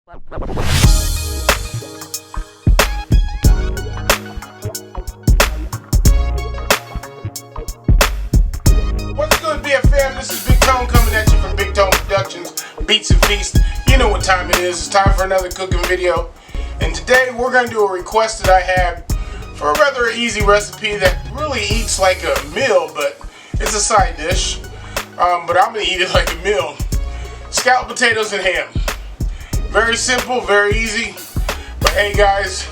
What's good, BFM? This is Bigtone coming at you from Bigtone Productions, Beats and Feast. You know what time it is. It's time for another cooking video. And today we're going to do a request that I had for a rather easy recipe that really eats like a meal, but it's a side dish. But I'm going to eat it like a meal. Scalloped potatoes and ham. Very simple, very easy. But hey guys,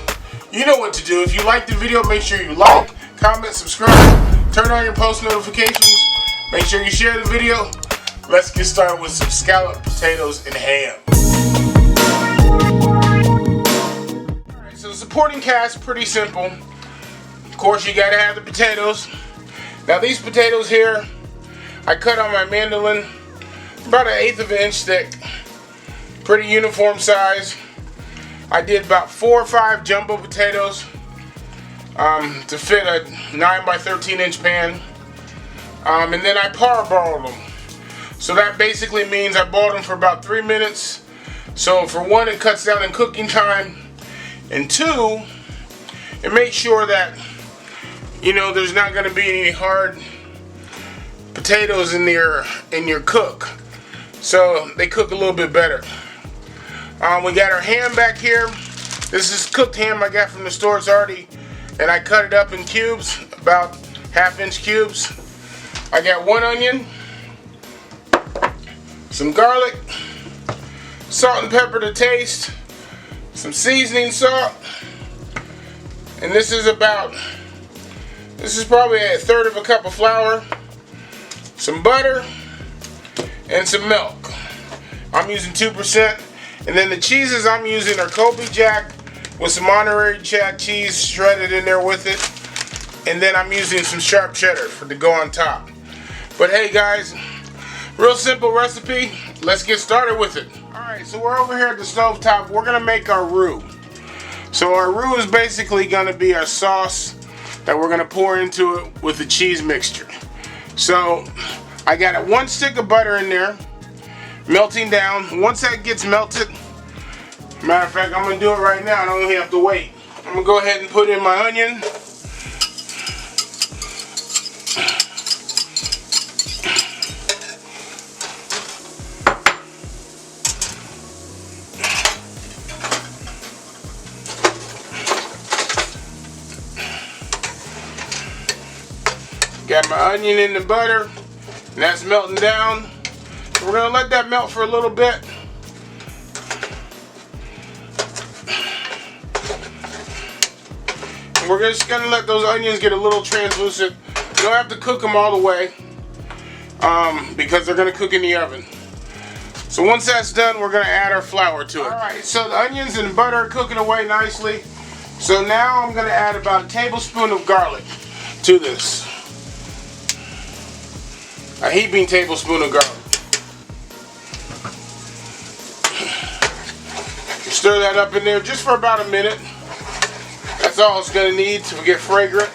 you know what to do. If you like the video, make sure you like, comment, subscribe, turn on your post notifications. Make sure you share the video. Let's get started with some scalloped potatoes and ham. Alright, so the supporting cast, pretty simple. Of course, you gotta have the potatoes. Now these potatoes here, I cut on my mandolin, about 1/8 of an inch thick. Pretty uniform size. I did about 4 or 5 jumbo potatoes to fit a 9 by 13 inch pan. And then I parboiled them. So that basically means I boiled them for about 3 minutes. So for one, it cuts down in cooking time. And two, it makes sure that, you know, there's not going to be any hard potatoes in your cook. So they cook a little bit better. We got our ham back here. This is cooked ham I got from the store. It's already, and I cut it up in cubes, about 1/2 inch cubes. I got 1 onion, some garlic, salt and pepper to taste, some seasoning salt, and this is probably 1/3 cup of flour, some butter, and some milk. I'm using 2%. And then the cheeses I'm using are Colby Jack with some Monterey Jack cheese shredded in there with it. And then I'm using some sharp cheddar to go on top. But hey guys, real simple recipe. Let's get started with it. Alright, so we're over here at the stove top. We're going to make our roux. So our roux is basically going to be our sauce that we're going to pour into it with the cheese mixture. So I got 1 stick of butter in there, melting down. Once that gets melted, matter of fact, I'm going to do it right now. I don't even have to wait. I'm going to go ahead and put in my onion. Got my onion in the butter, and that's melting down. We're going to let that melt for a little bit. And we're just going to let those onions get a little translucent. You don't have to cook them all the way because they're going to cook in the oven. So once that's done, we're going to add our flour to it. Alright, so the onions and butter are cooking away nicely. So now I'm going to add about 1 tablespoon of garlic to this. A heaping tablespoon of garlic. Stir that up in there just for about a minute. That's all it's going to need to get fragrant.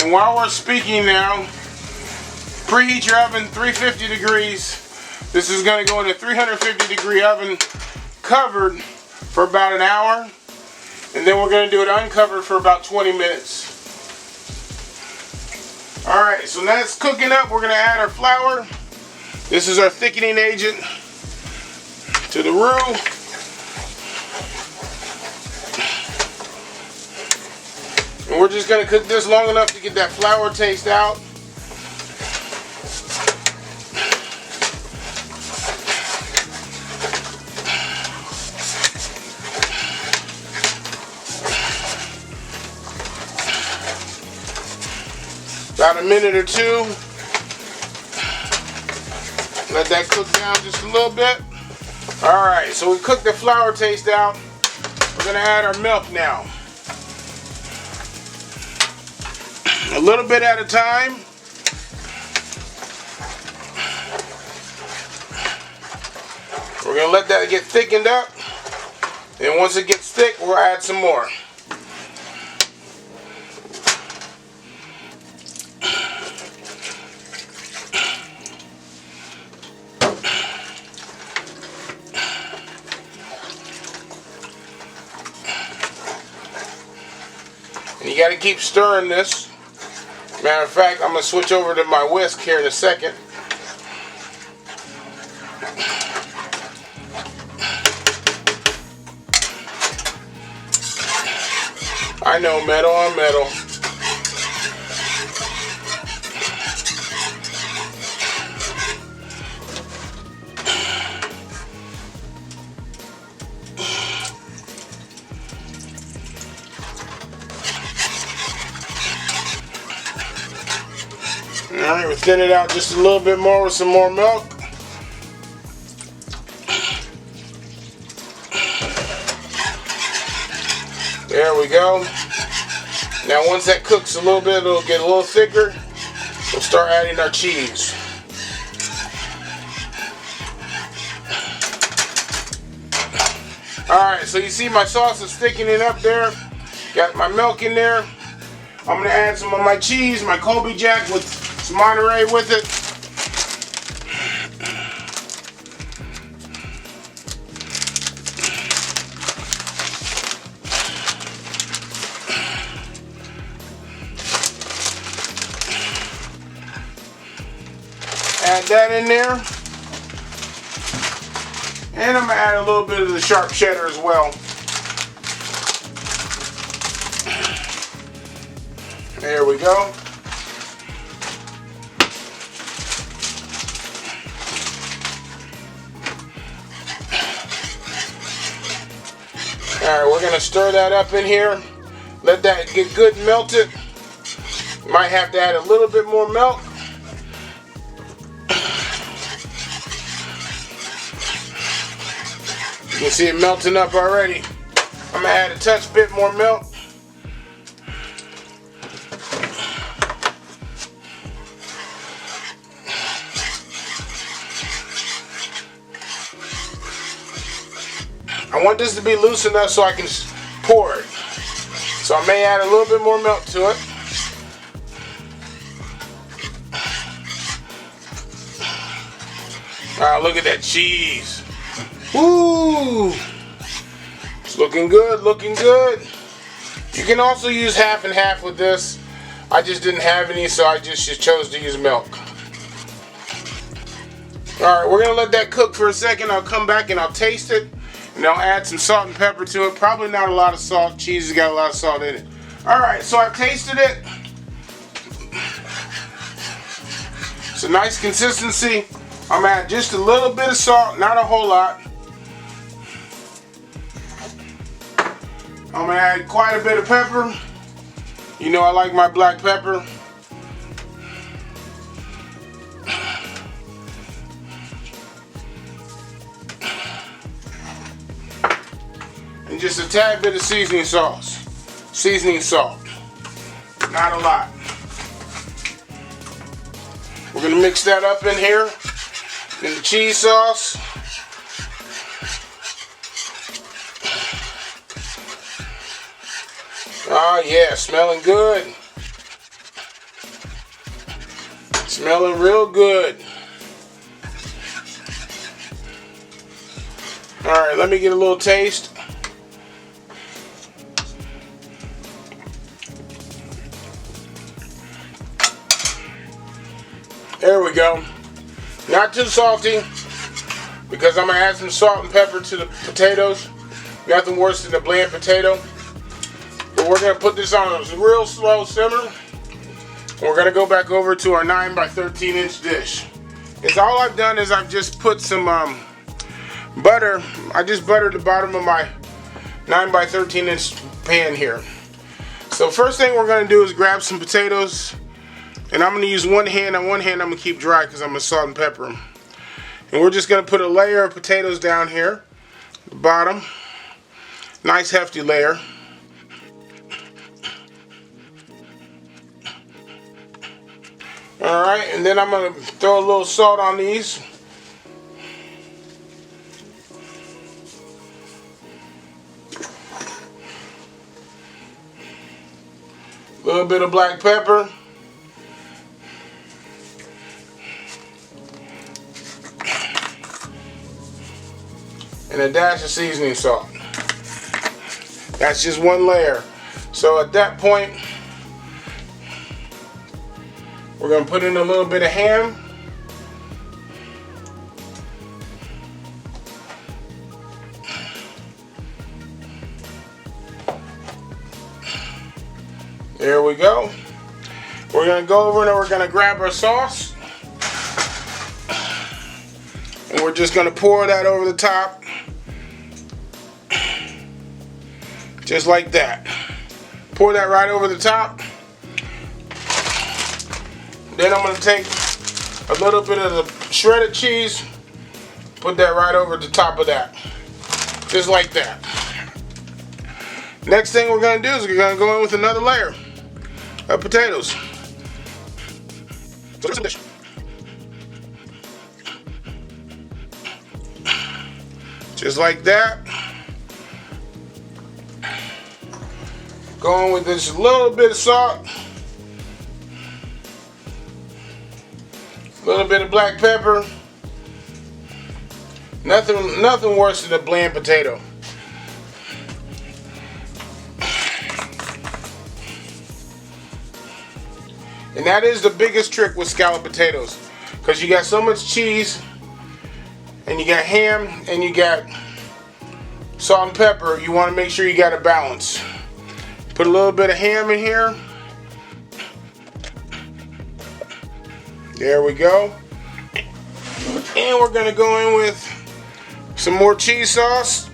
And while we're speaking now, preheat your oven 350 degrees. This is going to go in a 350 degree oven covered for about an hour. And then we're going to do it uncovered for about 20 minutes. Alright, so now it's cooking up. We're going to add our flour. This is our thickening agent to the roux. And we're just going to cook this long enough to get that flour taste out. About a minute or two. Let that cook down just a little bit. Alright, so we cooked the flour taste out. We're going to add our milk now. A little bit at a time. We're going to let that get thickened up. And once it gets thick, we'll add some more. And you got to keep stirring this. Matter of fact, I'm going to switch over to my whisk here in a second. I know, metal on metal. Alright, we'll thin it out just a little bit more with some more milk. There we go. Now once that cooks a little bit, it'll get a little thicker. We'll start adding our cheese. Alright, so you see my sauce is thickening up there. Got my milk in there. I'm going to add some of my cheese, my Colby Jack with some Monterey with it. Add that in there. And I'm going to add a little bit of the sharp cheddar as well. There we go. Alright, we're going to stir that up in here. Let that get good and melted. Might have to add a little bit more milk. You can see it melting up already. I'm going to add a touch bit more milk. I want this to be loose enough so I can pour it. So I may add a little bit more milk to it. Alright, look at that cheese. Woo! It's looking good, looking good. You can also use half and half with this. I just didn't have any, so I just chose to use milk. Alright, we're going to let that cook for a second. I'll come back and I'll taste it. And I'll add some salt and pepper to it. Probably not a lot of salt. Cheese has got a lot of salt in it. Alright, so I've tasted it. It's a nice consistency. I'm going to add just a little bit of salt, not a whole lot. I'm going to add quite a bit of pepper. You know I like my black pepper. And just a tad bit of seasoning sauce. Seasoning salt. Not a lot. We're going to mix that up in here. In the cheese sauce. Oh yeah, smelling good. Smelling real good. Alright, let me get a little taste. There we go. Not too salty, because I'm going to add some salt and pepper to the potatoes. Nothing worse than a bland potato. But we're going to put this on a real slow simmer. And we're going to go back over to our 9 by 13 inch dish. It's all I've done is I've just put some butter. I just buttered the bottom of my 9 by 13 inch pan here. So first thing we're going to do is grab some potatoes. And I'm going to use one hand. On one hand I'm going to keep dry because I'm going to salt and pepper them. And we're just going to put a layer of potatoes down here. The bottom. Nice hefty layer. Alright, and then I'm going to throw a little salt on these. A little bit of black pepper. And a dash of seasoning salt. That's just one layer. So at that point, we're going to put in a little bit of ham. There we go. We're going to go over and we're going to grab our sauce. And we're just going to pour that over the top. Just like that. Pour that right over the top. Then I'm going to take a little bit of the shredded cheese. Put that right over the top of that. Just like that. Next thing we're going to do is we're going to go in with another layer of potatoes. Just like that. Going with this little bit of salt. A little bit of black pepper. Nothing worse than a bland potato. And that is the biggest trick with scalloped potatoes, because you got so much cheese, and you got ham, and you got salt and pepper. You want to make sure you got a balance. Put a little bit of ham in here. There we go. And we're going to go in with some more cheese sauce.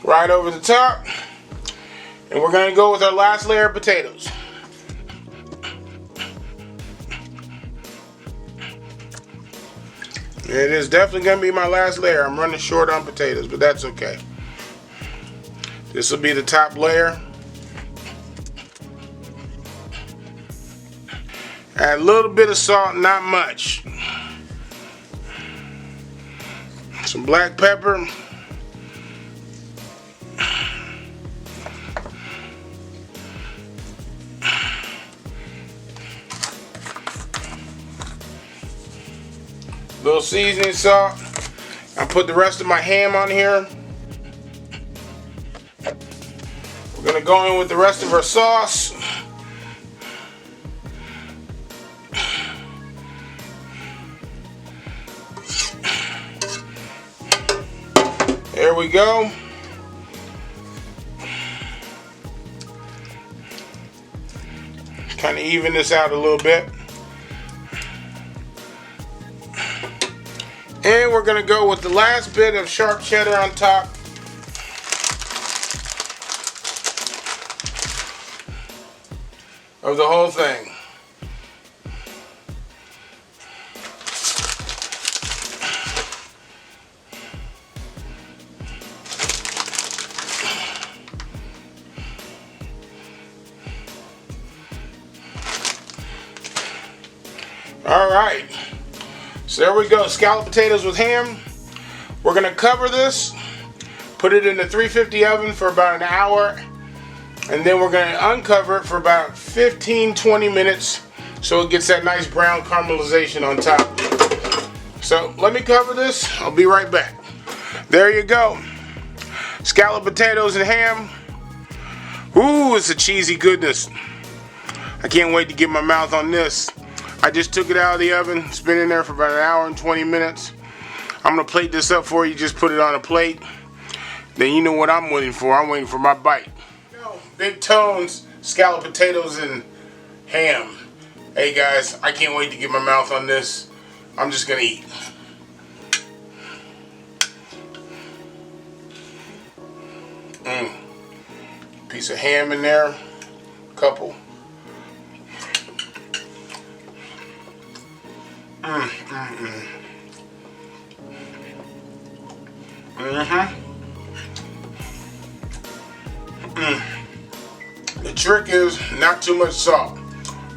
Right over the top. And we're going to go with our last layer of potatoes. It is definitely going to be my last layer. I'm running short on potatoes, but that's okay. This will be the top layer. Add a little bit of salt, not much. Some black pepper. Little seasoning salt. I put the rest of my ham on here. We're gonna go in with the rest of our sauce. There we go. Kind of even this out a little bit. And we're going to go with the last bit of sharp cheddar on top. Of the whole thing. All right. So there we go, scalloped potatoes with ham. We're gonna cover this, put it in the 350 oven for about an hour, and then we're gonna uncover it for about 15-20 minutes so it gets that nice brown caramelization on top. So let me cover this, I'll be right back. There you go, scalloped potatoes and ham. Ooh, it's a cheesy goodness. I can't wait to get my mouth on this. I just took it out of the oven. It's been in there for about an hour and 20 minutes. I'm going to plate this up for you. Just put it on a plate. Then you know what I'm waiting for. I'm waiting for my bite. Bigtone's scalloped potatoes and ham. Hey guys, I can't wait to get my mouth on this. I'm just going to eat. Piece of ham in there. Couple. The trick is not too much salt.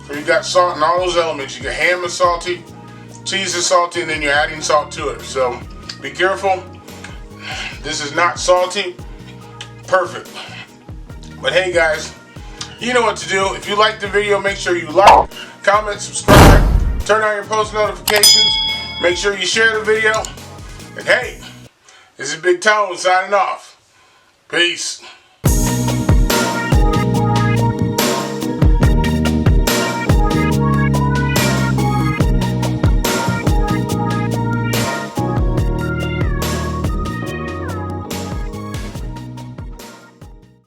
So you got salt in all those elements. You got ham is salty, cheese is salty, and then you're adding salt to it. So be careful. This is not salty. Perfect. But hey guys, you know what to do. If you like the video, make sure you like, comment, subscribe. Turn on your post notifications. Make sure you share the video. And hey, this is Bigtone signing off. Peace.